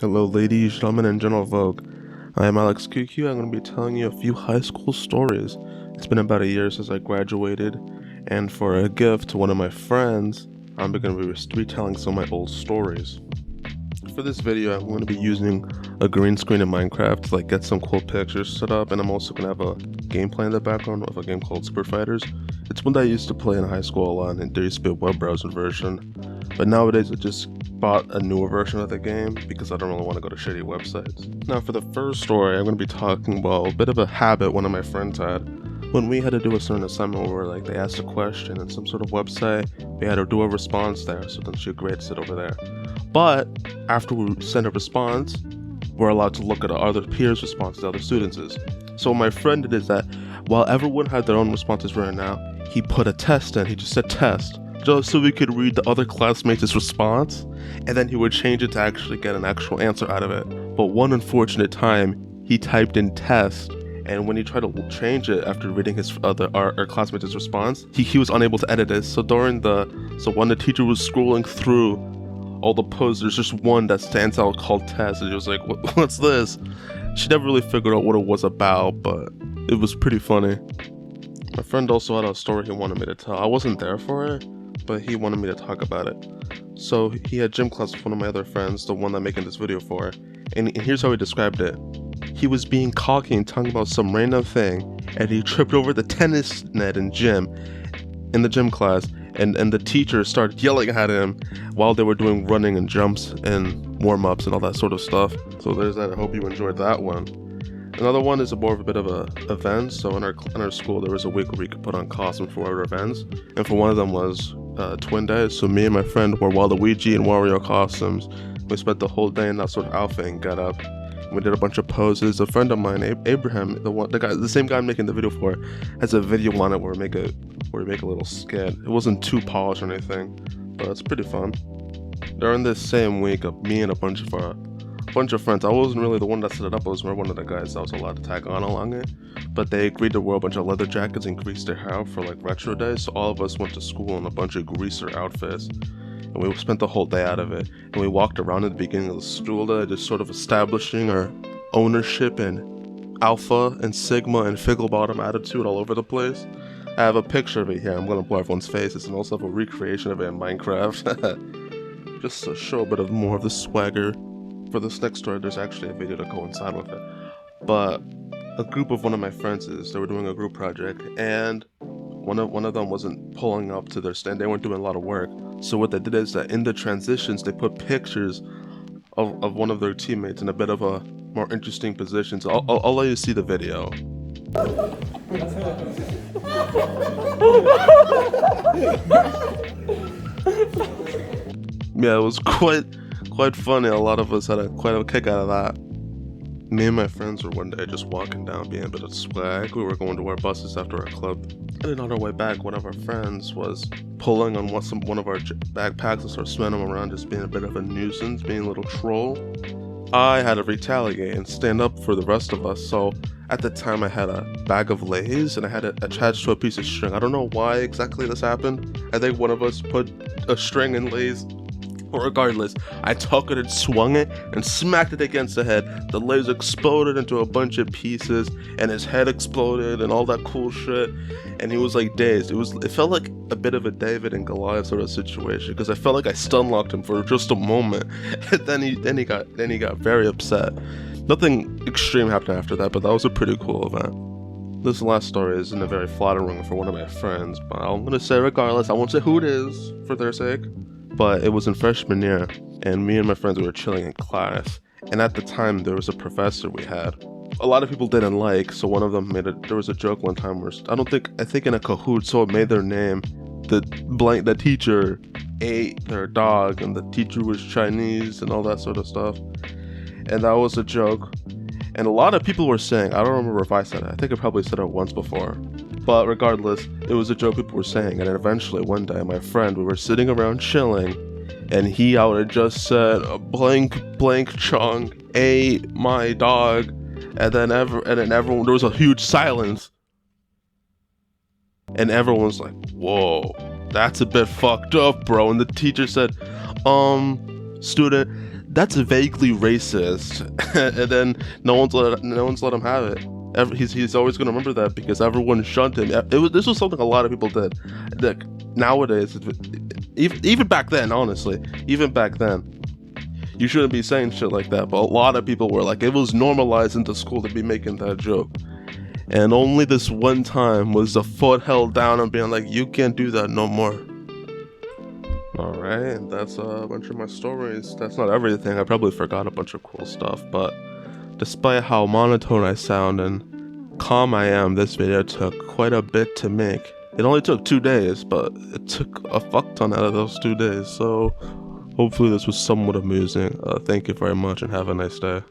Hello ladies, gentlemen, and general vogue. I am Alex QQ. I'm going to be telling you a few high school stories. It's been about a year since I graduated, and for a gift to one of my friends, I'm going to be retelling some of my old stories. For this video, I'm going to be using a green screen in Minecraft to get some cool pictures set up, and I'm also going to have a gameplay in the background of a game called Super Fighters. It's one that I used to play in high school a lot, and there used to be a web browser version, but nowadays I just bought a newer version of the game because I don't really want to go to shitty websites. Now for the first story, I'm going to be talking about a bit of a habit one of my friends had. When we had to do a certain assignment where they asked a question in some sort of website, we had to do a response there, so then she'd grade it over there. But after we send a response, we're allowed to look at other peers' responses, other students'. So what my friend did is that while everyone had their own responses written out, he put a test in, he just said test, just so we could read the other classmates' response, and then he would change it to actually get an actual answer out of it. But one unfortunate time, he typed in test, and when he tried to change it after reading our classmates' response, he was unable to edit it. So when the teacher was scrolling through all the posts, there's just one that stands out called test, and he was like, what's this? She never really figured out what it was about, but it was pretty funny. My friend also had a story he wanted me to tell. I wasn't there for it, but he wanted me to talk about it. So he had gym class with one of my other friends, the one I'm making this video for, and here's how he described it. He was being cocky and talking about some random thing, and he tripped over the tennis net in the gym class, and the teacher started yelling at him while they were doing running and jumps and warm-ups and all that sort of stuff. So there's that. I hope you enjoyed that one. Another one is more of a bit of a event. So in our school, there was a week where we could put on costumes for our events, and for one of them was Twin Days. So me and my friend wore Waluigi and Wario costumes. We spent the whole day in that sort of outfit and got up. We did a bunch of poses. A friend of mine, Abraham, the same guy I'm making the video for, has a video on it where we make a little skit. It wasn't too polished or anything, but it's pretty fun. During this same week, me and a bunch of friends, I wasn't really the one that set it up. I was one of the guys that was allowed to tag on along it, but they agreed to wear a bunch of leather jackets and grease their hair for retro days. So all of us went to school in a bunch of greaser outfits, and we spent the whole day out of it. And we walked around at the beginning of the school day, just sort of establishing our ownership and alpha and sigma and fickle bottom attitude all over the place. I have a picture of it here. I'm gonna blur everyone's faces, and also have a recreation of it in Minecraft, just to show a bit of more of the swagger. For this next story, there's actually a video to coincide with it. But a group of one of my friends they were doing a group project, and one of them wasn't pulling up to their stand. They weren't doing a lot of work. So what they did is that in the transitions, they put pictures of one of their teammates in a bit of a more interesting position. So I'll let you see the video. Yeah, it was quite funny. A lot of us had quite a kick out of that. Me and my friends were one day just walking down, being a bit of swag. We were going to our buses after our club, and on our way back, one of our friends was pulling on one of our backpacks and started spinning them around, just being a bit of a nuisance, being a little troll. I had to retaliate and stand up for the rest of us. So at the time, I had a bag of Lay's and I had it attached to a piece of string. I don't know why exactly this happened. I think one of us put a string in Lay's. Regardless, I took it and swung it and smacked it against the head. The laser exploded into a bunch of pieces, and his head exploded and all that cool shit. And he was dazed. It felt like a bit of a David and Goliath sort of situation, because I felt like I stun locked him for just a moment. And then he got very upset. Nothing extreme happened after that, but that was a pretty cool event. This last story isn't a very flattering for one of my friends, but I'm gonna say regardless. I won't say who it is for their sake. But it was in freshman year, and me and my friends were chilling in class, and at the time there was a professor we had a lot of people didn't like. So one of them there was a joke one time where I think in a Kahoot, so it made their name, the teacher ate their dog, and the teacher was Chinese and all that sort of stuff, and that was a joke. And a lot of people were saying, I don't remember if I said it, I think I probably said it once before, but regardless, it was a joke people were saying. And then eventually one day, my friend, we were sitting around chilling, and he out had just said, blank Chung ate my dog, and then everyone, there was a huge silence, and everyone was like, whoa, that's a bit fucked up, bro. And the teacher said, student, that's vaguely racist. And then no one's let him have it. He's always gonna remember that because everyone shunned him. This was something a lot of people did. Like nowadays, even back then, honestly, even back then, you shouldn't be saying shit like that. But a lot of people were like, it was normalized into school to be making that joke. And only this one time was the foot held down and being like, you can't do that no more. Alright, that's a bunch of my stories. That's not everything. I probably forgot a bunch of cool stuff, but despite how monotone I sound and calm I am, this video took quite a bit to make. It only took 2 days, but it took a fuck ton out of those 2 days, so hopefully this was somewhat amusing. Thank you very much and have a nice day.